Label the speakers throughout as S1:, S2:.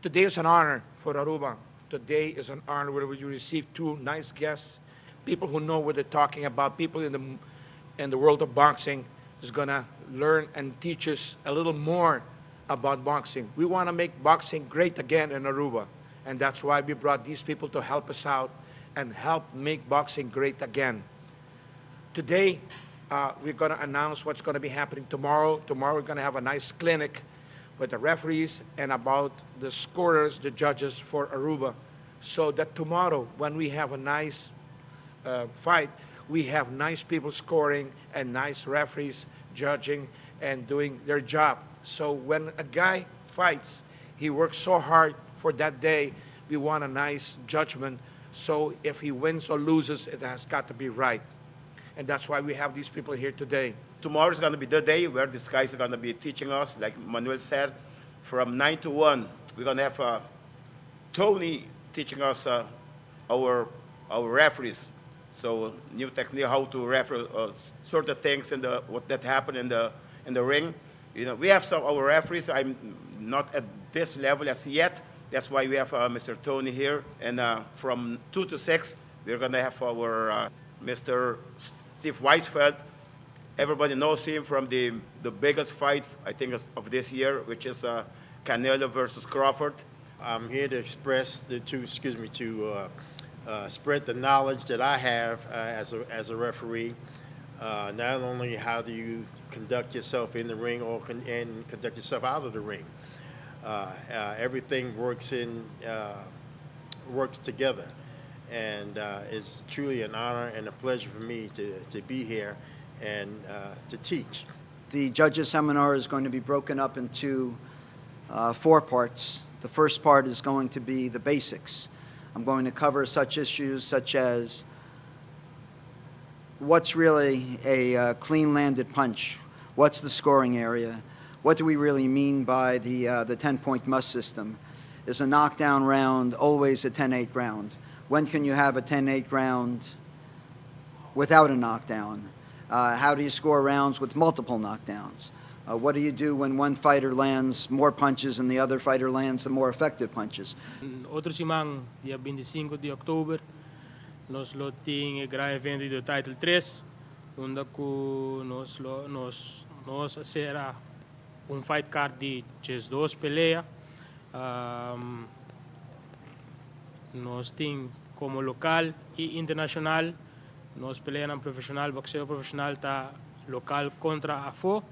S1: Today is an honor for Aruba. Today is an honor where we receive two nice guests, people who know what they're talking about, people in the world of boxing is going to learn and teach us a little more about boxing. We want to make boxing great again in Aruba, and that's why we brought these people to help us out and help make boxing great again. Today, we're going to announce what's going to be happening tomorrow. Tomorrow, we're going to have a nice clinic with the referees and about the scorers, the judges for Aruba, so that tomorrow, when we have a nice fight, we have nice people scoring and nice referees judging and doing their job. So when a guy fights, he works so hard for that day, we want a nice judgment. So if he wins or loses, it has got to be right. And that's why we have these people here today.
S2: Tomorrow is going to be the day where these guys are going to be teaching us, like Manuel said, from 9 to 1. We're going to have Tony teaching us our referees. So new technique, how to refer certain things in what that happened in the ring. You know, we have some our referees. I'm not at this level as yet. That's why we have Mr. Tony here. And from 2 to 6, we're going to have our Mr. Steve Weisfeld. Everybody knows him from the biggest fight, I think, of this year, which is Canelo versus Crawford.
S3: I'm here to spread the knowledge that I have as a referee. Not only how do you conduct yourself in the ring and conduct yourself out of the ring. Everything works together, and it's truly an honor and a pleasure for me to be here and to teach.
S4: The judges seminar is going to be broken up into 4 parts. The first part is going to be the basics. I'm going to cover such issues such as what's really a clean landed punch, what's the scoring area, what do we really mean by the 10-point must system, is a knockdown round always a 10-8 round, when can you have a 10-8 round without a knockdown, how do you score rounds with multiple knockdowns, what do you do when one fighter lands more punches and the other fighter lands the more effective punches.
S5: Outro simang, dia 25 de Oktober, nós loting gran evento do Title 3, onde nós será fight card de 2 pelea. Nós tem como local e internacional, nós peleamos profissional, boxeo profissional tá local contra a fo.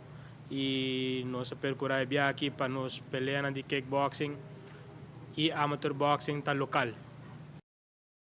S5: E nós percorremos aqui para nós pelear de kickboxing e amateur boxing tá local.